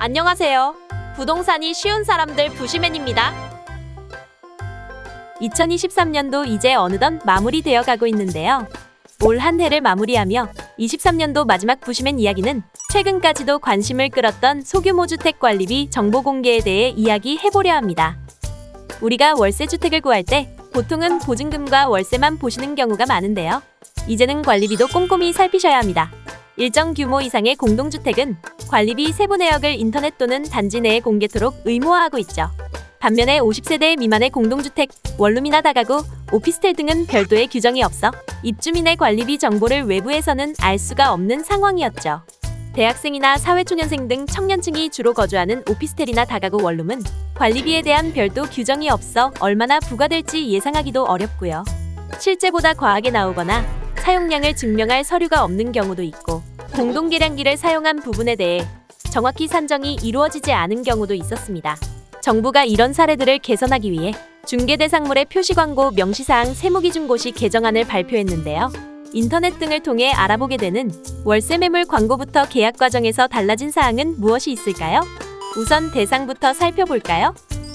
안녕하세요. 부동산이 쉬운 사람들 부시맨입니다. 2023년도 이제 어느덧 마무리되어 가고 있는데요. 올 한 해를 마무리하며 23년도 마지막 부시맨 이야기는 최근까지도 관심을 끌었던 소규모 주택 관리비 정보 공개에 대해 이야기해보려 합니다. 우리가 월세 주택을 구할 때 보통은 보증금과 월세만 보시는 경우가 많은데요. 이제는 관리비도 꼼꼼히 살피셔야 합니다. 일정 규모 이상의 공동주택은 관리비 세부 내역을 인터넷 또는 단지 내에 공개토록 의무화하고 있죠. 반면에 50세대 미만의 공동주택, 원룸이나 다가구, 오피스텔 등은 별도의 규정이 없어 입주민의 관리비 정보를 외부에서는 알 수가 없는 상황이었죠. 대학생이나 사회초년생 등 청년층이 주로 거주하는 오피스텔이나 다가구 원룸은 관리비에 대한 별도 규정이 없어 얼마나 부과될지 예상하기도 어렵고요. 실제보다 과하게 나오거나 사용량을 증명할 서류가 없는 경우도 있고 공동계량기를 사용한 부분에 대해 정확히 산정이 이루어지지 않은 경우도 있었습니다. 정부가 이런 사례들을 개선하기 위해 중개대상물의 표시광고 명시사항 세무기준고시 개정안을 발표했는데요. 인터넷 등을 통해 알아보게 되는 월세 매물 광고부터 계약 과정에서 달라진 사항은 무엇이 있을까요? 우선 대상부터 살펴볼까요?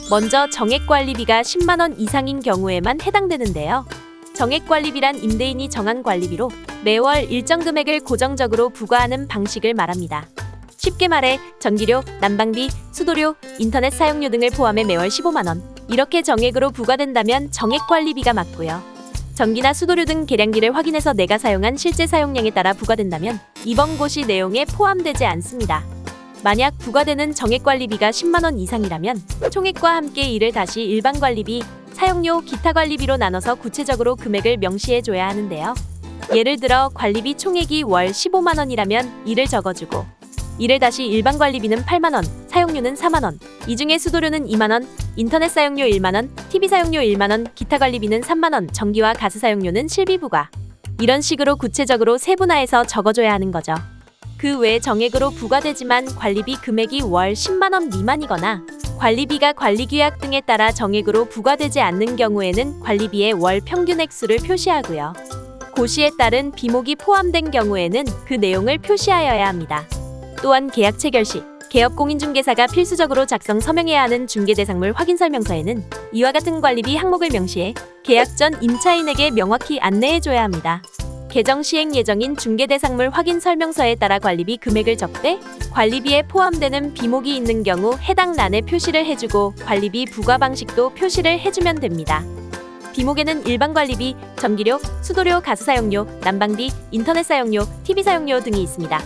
먼저 정액관리비가 10만 원 이상인 경우에만 해당되는데요. 정액관리비란 임대인이 정한 관리비로 매월 일정 금액을 고정적으로 부과하는 방식을 말합니다. 쉽게 말해 전기료, 난방비, 수도료, 인터넷 사용료 등을 포함해 매월 15만 원 이렇게 정액으로 부과된다면 정액관리비가 맞고요. 전기나 수도료 등 계량기를 확인해서 내가 사용한 실제 사용량에 따라 부과된다면 이번 고시 내용에 포함되지 않습니다. 만약 부과되는 정액관리비가 10만 원 이상이라면 총액과 함께 이를 다시 일반관리비, 사용료, 기타 관리비로 나눠서 구체적으로 금액을 명시해줘야 하는데요. 예를 들어 관리비 총액이 월 15만 원이라면 이를 적어주고 이를 다시 일반 관리비는 8만 원, 사용료는 4만 원, 이 중에 수도료는 2만 원, 인터넷 사용료 1만 원, TV 사용료 1만 원, 기타 관리비는 3만 원, 전기와 가스 사용료는 실비 부과. 이런 식으로 구체적으로 세분화해서 적어줘야 하는 거죠. 그 외 정액으로 부과되지만 관리비 금액이 월 10만 원 미만이거나 관리비가 관리규약 등에 따라 정액으로 부과되지 않는 경우에는 관리비의 월 평균 액수를 표시하고요. 고시에 따른 비목이 포함된 경우에는 그 내용을 표시하여야 합니다. 또한 계약 체결 시 개업공인중개사가 필수적으로 작성 서명해야 하는 중개대상물 확인설명서에는 이와 같은 관리비 항목을 명시해 계약 전 임차인에게 명확히 안내해줘야 합니다. 개정 시행 예정인 중개대상물 확인설명서에 따라 관리비 금액을 적되 관리비에 포함되는 비목이 있는 경우 해당 란에 표시를 해주고 관리비 부과 방식도 표시를 해주면 됩니다. 비목에는 일반 관리비, 전기료, 수도료, 가스 사용료, 난방비, 인터넷 사용료, TV 사용료 등이 있습니다.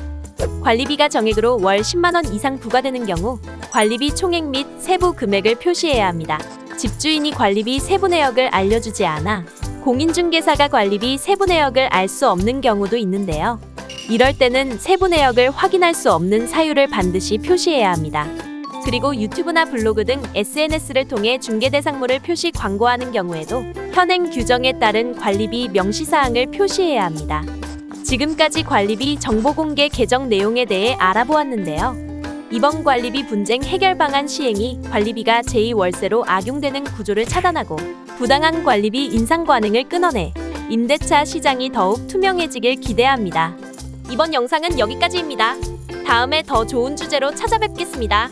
관리비가 정액으로 월 10만 원 이상 부과되는 경우 관리비 총액 및 세부 금액을 표시해야 합니다. 집주인이 관리비 세부 내역을 알려주지 않아 공인중개사가 관리비 세부 내역을 알 수 없는 경우도 있는데요. 이럴 때는 세부 내역을 확인할 수 없는 사유를 반드시 표시해야 합니다. 그리고 유튜브나 블로그 등 SNS를 통해 중개대상물을 표시 광고하는 경우에도 현행 규정에 따른 관리비 명시사항을 표시해야 합니다. 지금까지 관리비 정보 공개 개정 내용에 대해 알아보았는데요. 이번 관리비 분쟁 해결 방안 시행이 관리비가 제2월세로 악용되는 구조를 차단하고 부당한 관리비 인상 관행을 끊어내 임대차 시장이 더욱 투명해지길 기대합니다. 이번 영상은 여기까지입니다. 다음에 더 좋은 주제로 찾아뵙겠습니다.